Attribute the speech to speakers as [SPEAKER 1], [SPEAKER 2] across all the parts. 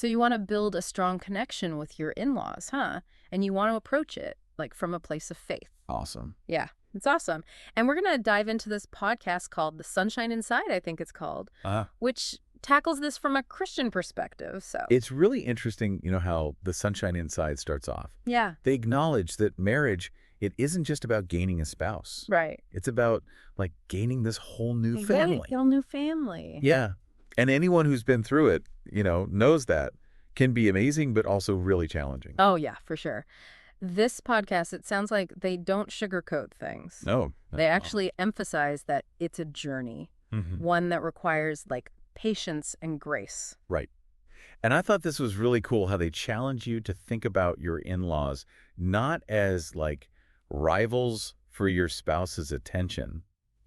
[SPEAKER 1] So you want to build a strong connection with your in-laws, huh? And you want to approach it like from a place of faith.
[SPEAKER 2] Awesome.
[SPEAKER 1] Yeah, it's awesome. And we're going to dive into this podcast called The Sunshine Inside, I think it's called, which tackles this from a Christian perspective. So
[SPEAKER 2] It's really interesting, how The Sunshine Inside starts off.
[SPEAKER 1] yeah,
[SPEAKER 2] They acknowledge that marriage, it isn't just about gaining a spouse.
[SPEAKER 1] right.
[SPEAKER 2] It's about, like, gaining this whole new
[SPEAKER 1] You
[SPEAKER 2] family.
[SPEAKER 1] get a whole new family.
[SPEAKER 2] Yeah. And anyone who's been through it, knows that can be amazing, but also really challenging.
[SPEAKER 1] Oh, yeah, for sure. This podcast, it sounds like they don't sugarcoat things.
[SPEAKER 2] No.
[SPEAKER 1] They actually emphasize that it's a journey, one that requires like patience and grace.
[SPEAKER 2] Right. And I thought this was really cool how they challenge you to think about your in-laws not as like rivals for your spouse's attention,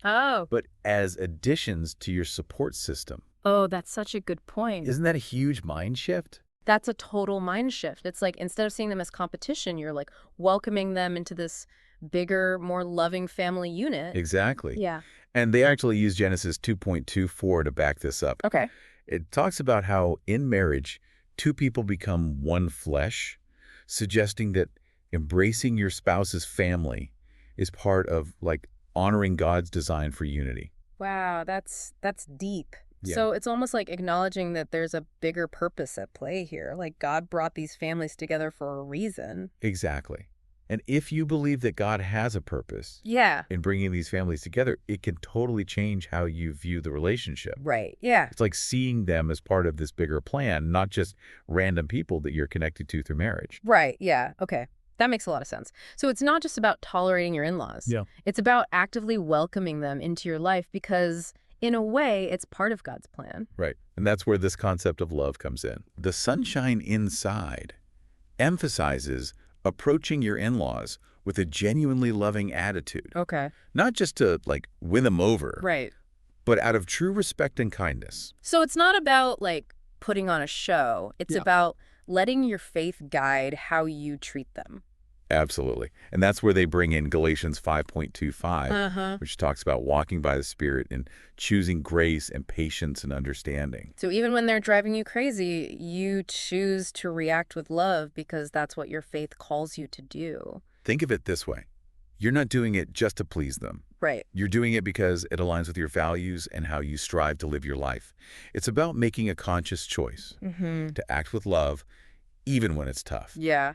[SPEAKER 1] Oh.
[SPEAKER 2] but as additions to your support system.
[SPEAKER 1] Oh, that's such a good point.
[SPEAKER 2] Isn't that a huge mind shift?
[SPEAKER 1] That's a total mind shift. It's like instead of seeing them as competition, you're like welcoming them into this bigger, more loving family unit.
[SPEAKER 2] Exactly.
[SPEAKER 1] Yeah.
[SPEAKER 2] And they actually use Genesis 2.24 to back this up.
[SPEAKER 1] Okay.
[SPEAKER 2] It talks about how in marriage, two people become one flesh, suggesting that embracing your spouse's family is part of like honoring God's design for unity.
[SPEAKER 1] Wow, that's deep.
[SPEAKER 2] Yeah.
[SPEAKER 1] So it's almost like acknowledging that there's a bigger purpose at play here. Like God brought these families together for a reason.
[SPEAKER 2] Exactly. And if you believe that God has a purpose
[SPEAKER 1] Yeah.
[SPEAKER 2] in bringing these families together, it can totally change how you view the relationship.
[SPEAKER 1] Right. Yeah.
[SPEAKER 2] It's like seeing them as part of this bigger plan, not just random people that you're connected to through marriage.
[SPEAKER 1] Right. Yeah. Okay. That makes a lot of sense. So it's not just about tolerating your in-laws.
[SPEAKER 2] Yeah.
[SPEAKER 1] It's about actively welcoming them into your life because, in a way, it's part of God's plan.
[SPEAKER 2] Right. And that's where this concept of love comes in. The Sunshine Inside emphasizes approaching your in-laws with a genuinely loving attitude.
[SPEAKER 1] Okay.
[SPEAKER 2] Not just to, like, win them over,
[SPEAKER 1] Right.
[SPEAKER 2] but out of true respect and kindness.
[SPEAKER 1] So it's not about, like, putting on a show. It's
[SPEAKER 2] Yeah.
[SPEAKER 1] about letting your faith guide how you treat them.
[SPEAKER 2] Absolutely. And that's where they bring in Galatians 5.25, which talks about walking by the Spirit and choosing grace and patience and understanding.
[SPEAKER 1] So even when they're driving you crazy, you choose to react with love because that's what your faith calls you to do.
[SPEAKER 2] Think of it this way. You're not doing it just to please them.
[SPEAKER 1] Right.
[SPEAKER 2] You're doing it because it aligns with your values and how you strive to live your life. It's about making a conscious choice to act with love, even when it's tough.
[SPEAKER 1] Yeah.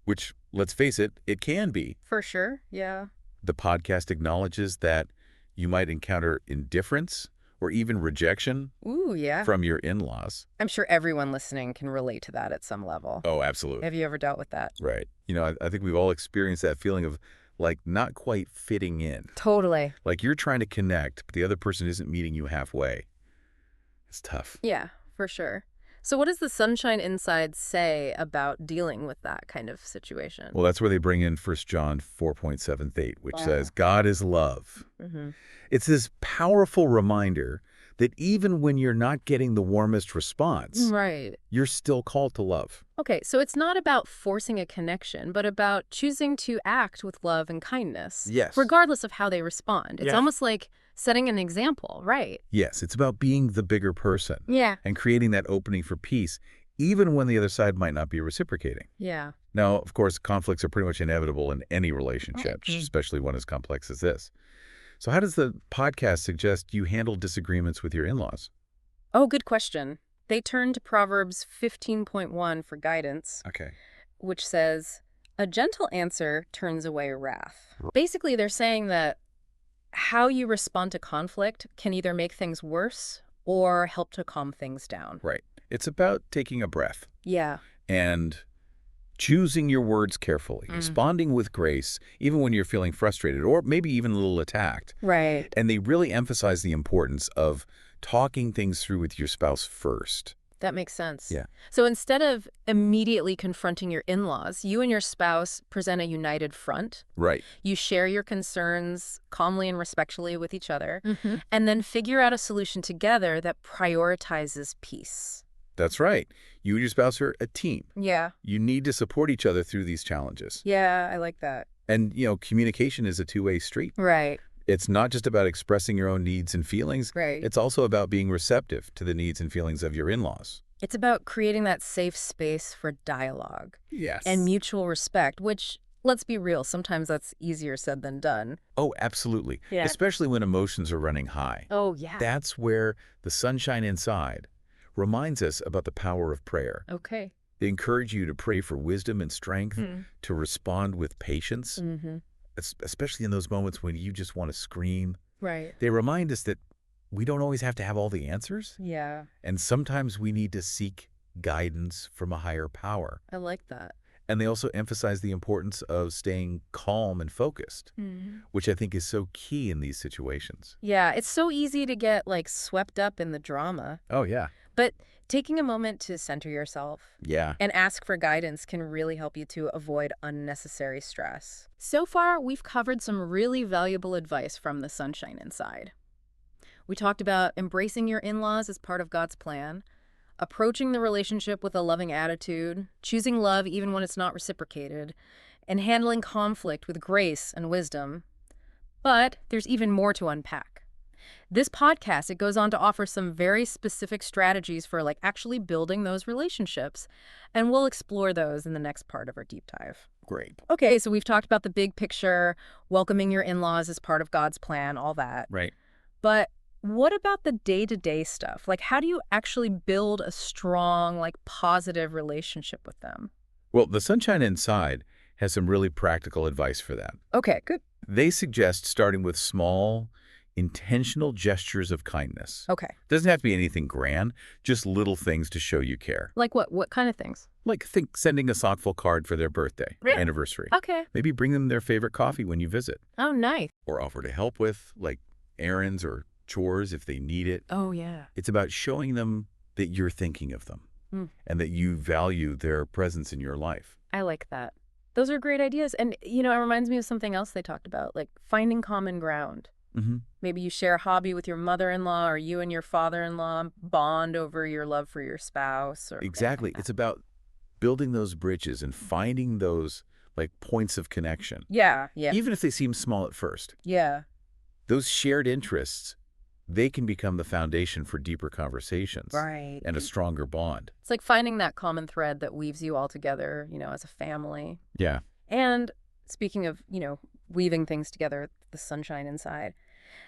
[SPEAKER 2] Which, let's face it, it can be.
[SPEAKER 1] For sure. Yeah.
[SPEAKER 2] The podcast acknowledges that you might encounter indifference or even rejection
[SPEAKER 1] Ooh, yeah.
[SPEAKER 2] from your in-laws.
[SPEAKER 1] I'm sure everyone listening can relate to that at some level.
[SPEAKER 2] Oh, absolutely.
[SPEAKER 1] Have you ever dealt with that?
[SPEAKER 2] Right. I think we've all experienced that feeling of, like, not quite fitting in.
[SPEAKER 1] Totally.
[SPEAKER 2] Like you're trying to connect, but the other person isn't meeting you halfway. It's tough.
[SPEAKER 1] Yeah, for sure. So what does the Sunshine Inside say about dealing with that kind of situation?
[SPEAKER 2] Well, that's where they bring in 1 John 4.78, which says, God is love. It's this powerful reminder that even when you're not getting the warmest response,
[SPEAKER 1] Right.
[SPEAKER 2] you're still called to love.
[SPEAKER 1] Okay, so it's not about forcing a connection, but about choosing to act with love and kindness.
[SPEAKER 2] Yes.
[SPEAKER 1] Regardless of how they respond. It's
[SPEAKER 2] Yeah.
[SPEAKER 1] almost like setting an example, right?
[SPEAKER 2] Yes, it's about being the bigger person
[SPEAKER 1] Yeah.
[SPEAKER 2] and creating that opening for peace, even when the other side might not be reciprocating.
[SPEAKER 1] Yeah.
[SPEAKER 2] Now, of course, conflicts are pretty much inevitable in any relationship, especially one as complex as this. So how does the podcast suggest you handle disagreements with your in-laws?
[SPEAKER 1] Oh, good question. They turn to Proverbs 15.1 for guidance,
[SPEAKER 2] Okay.
[SPEAKER 1] which says, a gentle answer turns away wrath. Basically, they're saying that how you respond to conflict can either make things worse or help to calm things down.
[SPEAKER 2] Right. It's about taking a breath
[SPEAKER 1] Yeah.
[SPEAKER 2] and choosing your words carefully, responding with grace, even when you're feeling frustrated or maybe even a little attacked.
[SPEAKER 1] Right.
[SPEAKER 2] And they really emphasize the importance of talking things through with your spouse first.
[SPEAKER 1] That makes sense.
[SPEAKER 2] Yeah.
[SPEAKER 1] So instead of immediately confronting your in-laws, you and your spouse present a united front.
[SPEAKER 2] Right.
[SPEAKER 1] You share your concerns calmly and respectfully with each other, and then figure out a solution together that prioritizes peace.
[SPEAKER 2] That's right. You and your spouse are a team.
[SPEAKER 1] Yeah.
[SPEAKER 2] You need to support each other through these challenges.
[SPEAKER 1] Yeah, I like that.
[SPEAKER 2] And, communication is a two-way street.
[SPEAKER 1] Right.
[SPEAKER 2] It's not just about expressing your own needs and feelings.
[SPEAKER 1] Right.
[SPEAKER 2] It's also about being receptive to the needs and feelings of your in-laws.
[SPEAKER 1] It's about creating that safe space for dialogue and
[SPEAKER 2] Yes.
[SPEAKER 1] mutual respect, which, let's be real, sometimes that's easier said than done.
[SPEAKER 2] Oh, absolutely.
[SPEAKER 1] Yeah.
[SPEAKER 2] Especially when emotions are running high.
[SPEAKER 1] Oh, yeah.
[SPEAKER 2] That's where the sunshine inside reminds us about the power of prayer.
[SPEAKER 1] Okay.
[SPEAKER 2] They encourage you to pray for wisdom and strength,
[SPEAKER 1] Mm.
[SPEAKER 2] to respond with patience,
[SPEAKER 1] Mm-hmm.
[SPEAKER 2] especially in those moments when you just want to scream.
[SPEAKER 1] Right.
[SPEAKER 2] They remind us that we don't always have to have all the answers,
[SPEAKER 1] Yeah,
[SPEAKER 2] and sometimes we need to seek guidance from a higher power.
[SPEAKER 1] I like that.
[SPEAKER 2] And they also emphasize the importance of staying calm and focused,
[SPEAKER 1] Mhm.
[SPEAKER 2] which I think is so key in these situations.
[SPEAKER 1] Yeah, it's so easy to get like swept up in the drama,
[SPEAKER 2] Oh, yeah.
[SPEAKER 1] but taking a moment to center yourself
[SPEAKER 2] Yeah.
[SPEAKER 1] and ask for guidance can really help you to avoid unnecessary stress. So far, we've covered some really valuable advice from the Sunshine Inside. We talked about embracing your in-laws as part of God's plan, approaching the relationship with a loving attitude, choosing love even when it's not reciprocated, and handling conflict with grace and wisdom. But there's even more to unpack. This podcast, it goes on to offer some very specific strategies for like actually building those relationships, and we'll explore those in the next part of our deep dive.
[SPEAKER 2] Great.
[SPEAKER 1] Okay, so we've talked about the big picture, welcoming your in-laws as part of God's plan, all that.
[SPEAKER 2] Right.
[SPEAKER 1] But what about the day-to-day stuff? Like, how do you actually build a strong, like, positive relationship with them?
[SPEAKER 2] Well, the Sunshine Inside has some really practical advice for that.
[SPEAKER 1] Okay, good.
[SPEAKER 2] They suggest starting with small, intentional gestures of kindness.
[SPEAKER 1] Okay.
[SPEAKER 2] Doesn't have to be anything grand, just little things to show you care.
[SPEAKER 1] Like what? What kind of things?
[SPEAKER 2] Like think sending a thoughtful card for their birthday,
[SPEAKER 1] Yeah.
[SPEAKER 2] anniversary.
[SPEAKER 1] Okay.
[SPEAKER 2] Maybe bring them their favorite coffee when you visit,
[SPEAKER 1] Oh, nice.
[SPEAKER 2] or offer to help with, like, errands or chores if they need it.
[SPEAKER 1] Oh, yeah.
[SPEAKER 2] It's about showing them that you're thinking of them
[SPEAKER 1] Mm.
[SPEAKER 2] and that you value their presence in your life.
[SPEAKER 1] I like that. Those are great ideas. And, it reminds me of something else they talked about, like finding common ground.
[SPEAKER 2] Mm-hmm.
[SPEAKER 1] Maybe you share a hobby with your mother-in-law or you and your father-in-law bond over your love for your spouse. Or
[SPEAKER 2] Exactly. It's about building those bridges and finding those, like, points of connection,
[SPEAKER 1] Yeah, yeah,
[SPEAKER 2] even if they seem small at first.
[SPEAKER 1] yeah.
[SPEAKER 2] Those shared interests, they can become the foundation for deeper conversations
[SPEAKER 1] Right.
[SPEAKER 2] and a stronger bond.
[SPEAKER 1] It's like finding that common thread that weaves you all together, as a family.
[SPEAKER 2] Yeah.
[SPEAKER 1] And speaking of, weaving things together, the Sunshine Inside,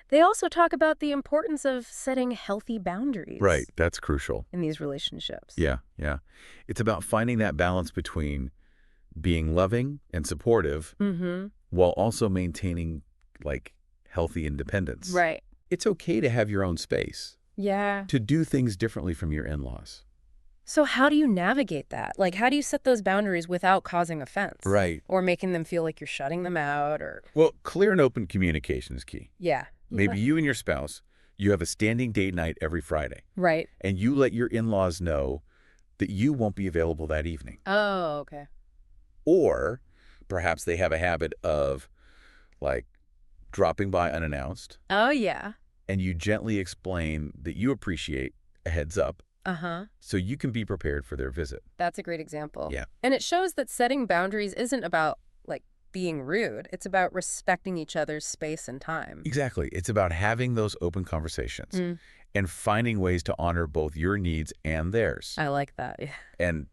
[SPEAKER 1] they also talk about the importance of setting healthy boundaries
[SPEAKER 2] Right. That's crucial.
[SPEAKER 1] in these relationships.
[SPEAKER 2] Yeah. Yeah. It's about finding that balance between being loving and supportive
[SPEAKER 1] Mm-hmm.
[SPEAKER 2] while also maintaining, like, healthy independence.
[SPEAKER 1] Right.
[SPEAKER 2] It's okay to have your own space,
[SPEAKER 1] Yeah.
[SPEAKER 2] to do things differently from your in-laws.
[SPEAKER 1] So how do you navigate that? Like, how do you set those boundaries without causing offense?
[SPEAKER 2] Right.
[SPEAKER 1] Or making them feel like you're shutting them out or...
[SPEAKER 2] Well, clear and open communication is key.
[SPEAKER 1] Yeah.
[SPEAKER 2] Maybe you and your spouse, you have a standing date night every Friday,
[SPEAKER 1] Right.
[SPEAKER 2] and you let your in-laws know that you won't be available that evening.
[SPEAKER 1] Oh, okay.
[SPEAKER 2] Or perhaps they have a habit of, like, dropping by unannounced,
[SPEAKER 1] Oh, yeah.
[SPEAKER 2] and you gently explain that you appreciate a heads up
[SPEAKER 1] Uh-huh.
[SPEAKER 2] so you can be prepared for their visit.
[SPEAKER 1] That's a great example.
[SPEAKER 2] Yeah.
[SPEAKER 1] And it shows that setting boundaries isn't about, like, being rude. It's about respecting each other's space and time.
[SPEAKER 2] Exactly. It's about having those open conversations
[SPEAKER 1] Mm.
[SPEAKER 2] and finding ways to honor both your needs and theirs.
[SPEAKER 1] I like that. Yeah.
[SPEAKER 2] And,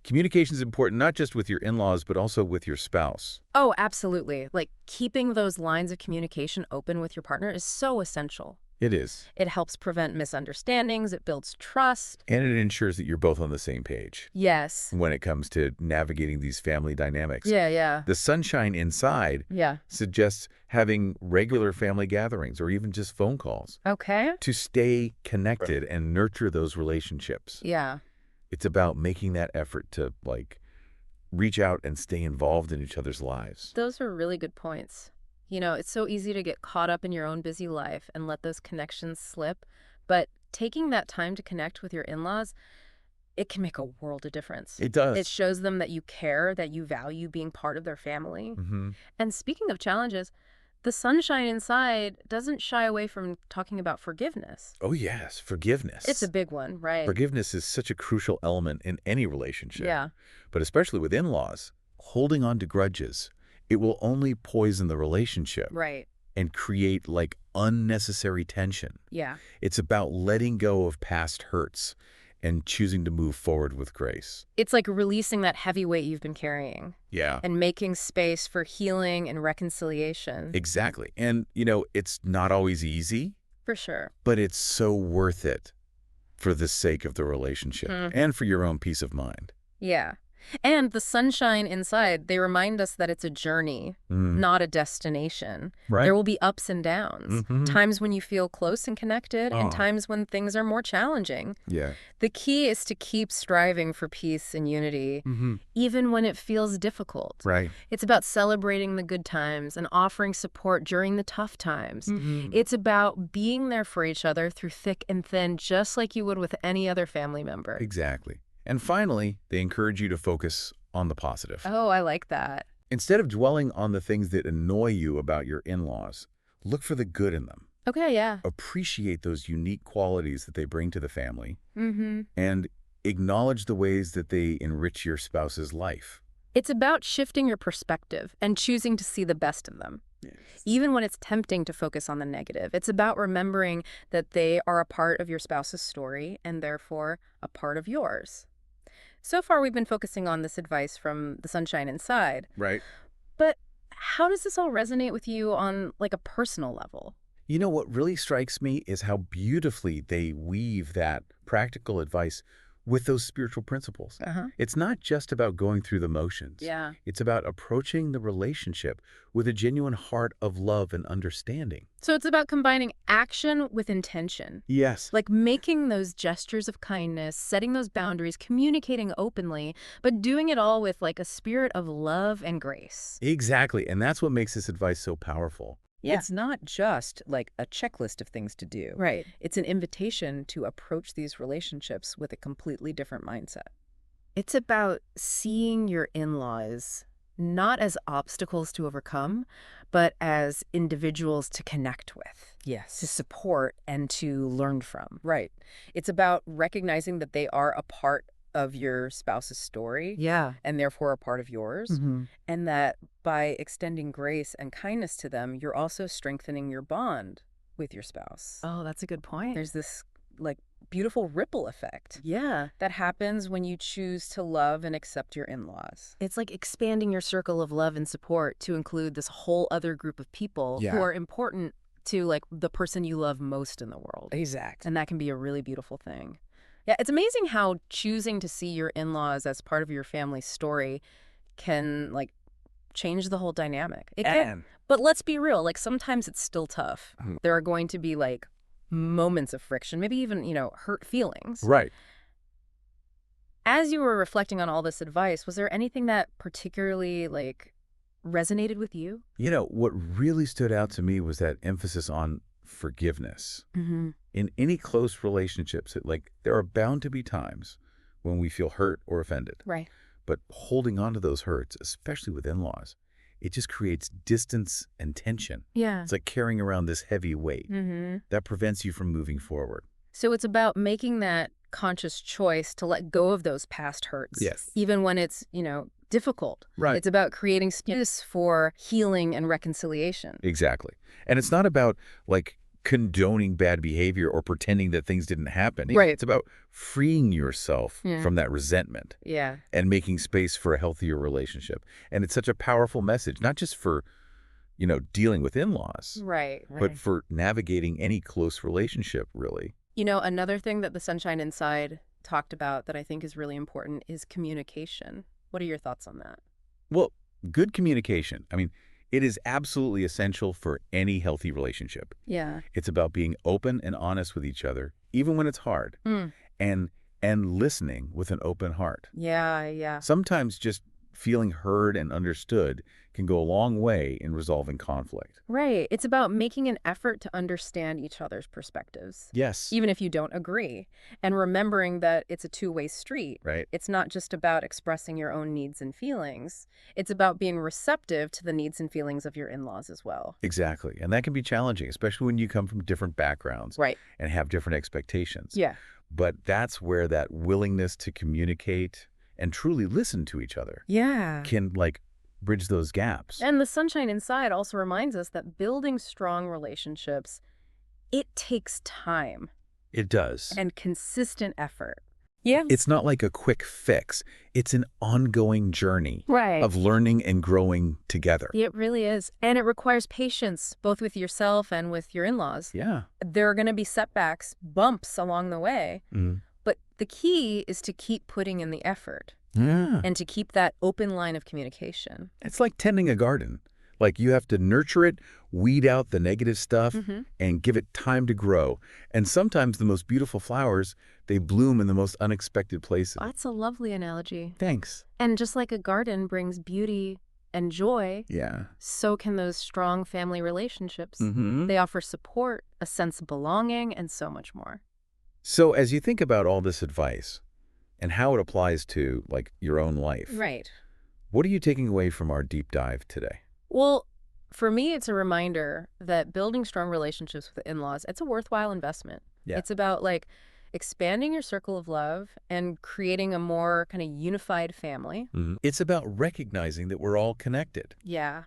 [SPEAKER 2] communication is important not just with your in-laws, but also with your spouse.
[SPEAKER 1] Oh, absolutely. Like, keeping those lines of communication open with your partner is so essential.
[SPEAKER 2] It is.
[SPEAKER 1] It helps prevent misunderstandings. It builds trust.
[SPEAKER 2] And it ensures that you're both on the same page
[SPEAKER 1] Yes.
[SPEAKER 2] when it comes to navigating these family dynamics.
[SPEAKER 1] Yeah, yeah.
[SPEAKER 2] The Sunshine Inside
[SPEAKER 1] Yeah.
[SPEAKER 2] suggests having regular family gatherings or even just phone calls
[SPEAKER 1] Okay.
[SPEAKER 2] to stay connected and nurture those relationships.
[SPEAKER 1] Yeah.
[SPEAKER 2] It's about making that effort to, like, reach out and stay involved in each other's lives.
[SPEAKER 1] Those are really good points. It's so easy to get caught up in your own busy life and let those connections slip. But taking that time to connect with your in-laws, it can make a world of difference.
[SPEAKER 2] It does.
[SPEAKER 1] It shows them that you care, that you value being part of their family.
[SPEAKER 2] Mm-hmm.
[SPEAKER 1] And speaking of challenges, the Sunshine Inside doesn't shy away from talking about forgiveness.
[SPEAKER 2] Oh, yes. Forgiveness.
[SPEAKER 1] It's a big one, right?
[SPEAKER 2] Forgiveness is such a crucial element in any relationship.
[SPEAKER 1] Yeah.
[SPEAKER 2] But especially with in-laws, holding on to grudges, it will only poison the relationship
[SPEAKER 1] Right.
[SPEAKER 2] and create, like, unnecessary tension.
[SPEAKER 1] Yeah.
[SPEAKER 2] It's about letting go of past hurts and choosing to move forward with grace.
[SPEAKER 1] It's like releasing that heavy weight you've been carrying
[SPEAKER 2] Yeah.
[SPEAKER 1] and making space for healing and reconciliation.
[SPEAKER 2] Exactly. And, it's not always easy,
[SPEAKER 1] For sure.
[SPEAKER 2] but it's so worth it for the sake of the relationship and for your own peace of mind.
[SPEAKER 1] Yeah. And the sunshine inside, they remind us that it's a journey, not a destination.
[SPEAKER 2] Right.
[SPEAKER 1] There will be ups and downs, times when you feel close and connected, and times when things are more challenging.
[SPEAKER 2] Yeah.
[SPEAKER 1] The key is to keep striving for peace and unity, even when it feels difficult.
[SPEAKER 2] Right.
[SPEAKER 1] It's about celebrating the good times and offering support during the tough times. It's about being there for each other through thick and thin, just like you would with any other family member.
[SPEAKER 2] Exactly. And finally, they encourage you to focus on the positive.
[SPEAKER 1] Oh, I like that.
[SPEAKER 2] Instead of dwelling on the things that annoy you about your in-laws, look for the good in them.
[SPEAKER 1] Okay, yeah.
[SPEAKER 2] Appreciate those unique qualities that they bring to the family, and acknowledge the ways that they enrich your spouse's life.
[SPEAKER 1] It's about shifting your perspective and choosing to see the best in them. Even when it's tempting to focus on the negative, it's about remembering that they are a part of your spouse's story and therefore a part of yours. So far, we've been focusing on this advice from The Sunshine Inside.
[SPEAKER 2] Right.
[SPEAKER 1] But how does this all resonate with you on like a personal level?
[SPEAKER 2] What really strikes me is how beautifully they weave that practical advice with those spiritual principles. It's not just about going through the motions.
[SPEAKER 1] Yeah.
[SPEAKER 2] It's about approaching the relationship with a genuine heart of love and understanding.
[SPEAKER 1] So it's about combining action with intention.
[SPEAKER 2] Yes.
[SPEAKER 1] Like making those gestures of kindness, setting those boundaries, communicating openly, but doing it all with like a spirit of love and grace.
[SPEAKER 2] Exactly. And that's what makes this advice so powerful.
[SPEAKER 1] Yeah.
[SPEAKER 3] It's not just like a checklist of things to do.
[SPEAKER 1] Right.
[SPEAKER 3] It's an invitation to approach these relationships with a completely different mindset.
[SPEAKER 1] It's about seeing your in-laws not as obstacles to overcome, but as individuals to connect with, to
[SPEAKER 3] Yes.
[SPEAKER 1] support, and to learn from.
[SPEAKER 3] Right. It's about recognizing that they are a part of your spouse's story
[SPEAKER 1] Yeah.
[SPEAKER 3] and therefore a part of yours. And that by extending grace and kindness to them, you're also strengthening your bond with your spouse.
[SPEAKER 1] Oh, that's a good point.
[SPEAKER 3] There's this like beautiful ripple effect
[SPEAKER 1] Yeah.
[SPEAKER 3] that happens when you choose to love and accept your in-laws.
[SPEAKER 1] It's like expanding your circle of love and support to include this whole other group of people who
[SPEAKER 2] Yeah.
[SPEAKER 1] are important to like the person you love most in the world.
[SPEAKER 3] Exactly.
[SPEAKER 1] And that can be a really beautiful thing. Yeah, it's amazing how choosing to see your in-laws as part of your family's story can like change the whole dynamic. It can. But let's be real, like sometimes it's still tough. There are going to be like moments of friction, maybe even, hurt feelings.
[SPEAKER 2] Right.
[SPEAKER 1] As you were reflecting on all this advice, was there anything that particularly like resonated with you?
[SPEAKER 2] What really stood out to me was that emphasis on forgiveness. In any close relationships, there are bound to be times when we feel hurt or offended.
[SPEAKER 1] Right.
[SPEAKER 2] But holding on to those hurts, especially with in-laws, it just creates distance and tension.
[SPEAKER 1] Yeah.
[SPEAKER 2] It's like carrying around this heavy weight that prevents you from moving forward.
[SPEAKER 1] So it's about making that conscious choice to let go of those past hurts.
[SPEAKER 2] Yes.
[SPEAKER 1] Even when it's, difficult.
[SPEAKER 2] Right.
[SPEAKER 1] It's about creating space for healing and reconciliation.
[SPEAKER 2] Exactly. And it's not about condoning bad behavior or pretending that things didn't happen.
[SPEAKER 1] Right.
[SPEAKER 2] It's about freeing yourself from that resentment
[SPEAKER 1] Yeah.
[SPEAKER 2] and making space for a healthier relationship. And it's such a powerful message, not just for, dealing with in-laws,
[SPEAKER 1] Right.
[SPEAKER 2] but for navigating any close relationship, really.
[SPEAKER 1] Another thing that the Sunshine Inside talked about that I think is really important is communication. What are your thoughts on that?
[SPEAKER 2] Well, good communication. It is absolutely essential for any healthy relationship.
[SPEAKER 1] Yeah.
[SPEAKER 2] It's about being open and honest with each other, even when it's hard, and listening with an open heart.
[SPEAKER 1] Yeah.
[SPEAKER 2] Sometimes just feeling heard and understood can go a long way in resolving conflict.
[SPEAKER 1] Right. It's about making an effort to understand each other's perspectives.
[SPEAKER 2] Yes.
[SPEAKER 1] Even if you don't agree, and remembering that it's a two-way street.
[SPEAKER 2] Right.
[SPEAKER 1] It's not just about expressing your own needs and feelings. It's about being receptive to the needs and feelings of your in-laws as well.
[SPEAKER 2] Exactly. And that can be challenging, especially when you come from different backgrounds
[SPEAKER 1] Right.
[SPEAKER 2] and have different expectations.
[SPEAKER 1] Yeah.
[SPEAKER 2] But that's where that willingness to communicate and truly listen to each other
[SPEAKER 1] Yeah.
[SPEAKER 2] can bridge those gaps.
[SPEAKER 1] And the Sunshine Inside also reminds us that building strong relationships, it takes time
[SPEAKER 2] It does.
[SPEAKER 1] and consistent effort. Yeah.
[SPEAKER 2] It's not like a quick fix. It's an ongoing journey
[SPEAKER 1] Right.
[SPEAKER 2] of learning and growing together.
[SPEAKER 1] It really is. And it requires patience, both with yourself and with your in-laws.
[SPEAKER 2] Yeah.
[SPEAKER 1] There are going to be setbacks, bumps along the way.
[SPEAKER 2] Mm.
[SPEAKER 1] But the key is to keep putting in the effort
[SPEAKER 2] Yeah.
[SPEAKER 1] and to keep that open line of communication.
[SPEAKER 2] It's like tending a garden. Like you have to nurture it, weed out the negative stuff, and give it time to grow. And sometimes the most beautiful flowers, they bloom in the most unexpected places.
[SPEAKER 1] That's a lovely analogy.
[SPEAKER 2] Thanks.
[SPEAKER 1] And just like a garden brings beauty and joy,
[SPEAKER 2] Yeah.
[SPEAKER 1] so can those strong family relationships.
[SPEAKER 2] Mm-hmm.
[SPEAKER 1] They offer support, a sense of belonging, and so much more.
[SPEAKER 2] So as you think about all this advice and how it applies to, like, your own life,
[SPEAKER 1] Right.
[SPEAKER 2] what are you taking away from our deep dive today?
[SPEAKER 1] Well, for me, it's a reminder that building strong relationships with in-laws, it's a worthwhile investment.
[SPEAKER 2] Yeah.
[SPEAKER 1] It's about like expanding your circle of love and creating a more kind of unified family.
[SPEAKER 2] It's about recognizing that we're all connected
[SPEAKER 1] Yeah.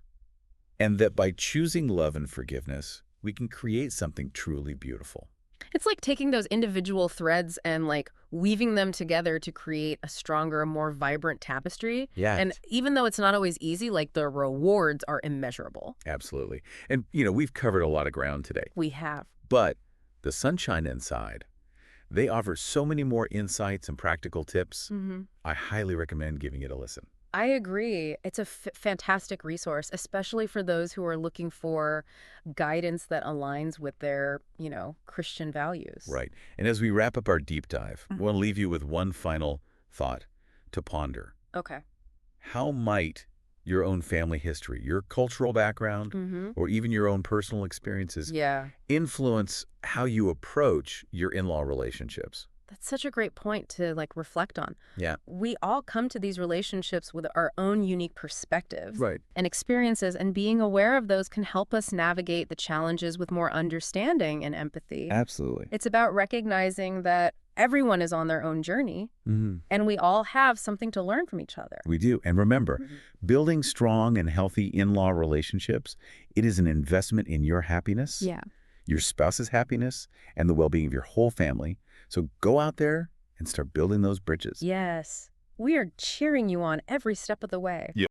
[SPEAKER 2] and that by choosing love and forgiveness, we can create something truly beautiful.
[SPEAKER 1] It's like taking those individual threads and like weaving them together to create a stronger, more vibrant tapestry.
[SPEAKER 2] Yeah.
[SPEAKER 1] And even though it's not always easy, like the rewards are immeasurable.
[SPEAKER 2] Absolutely. And, you know, we've covered a lot of ground today.
[SPEAKER 1] We have.
[SPEAKER 2] But the Sunshine Inside, they offer so many more insights and practical tips. I highly recommend giving it a listen.
[SPEAKER 1] I agree. It's a fantastic resource, especially for those who are looking for guidance that aligns with their, Christian values.
[SPEAKER 2] Right. And as we wrap up our deep dive, I want to leave you with one final thought to ponder.
[SPEAKER 1] Okay.
[SPEAKER 2] How might your own family history, your cultural background, or even your own personal experiences influence how you approach your in-law relationships?
[SPEAKER 1] That's such a great point to reflect on.
[SPEAKER 2] Yeah.
[SPEAKER 1] We all come to these relationships with our own unique perspectives
[SPEAKER 2] Right.
[SPEAKER 1] and experiences, and being aware of those can help us navigate the challenges with more understanding and empathy.
[SPEAKER 2] Absolutely.
[SPEAKER 1] It's about recognizing that everyone is on their own journey, and we all have something to learn from each other.
[SPEAKER 2] We do. And remember, building strong and healthy in-law relationships, it is an investment in your happiness, your spouse's happiness, and the well-being of your whole family. So go out there and start building those bridges.
[SPEAKER 1] Yes. We are cheering you on every step of the way.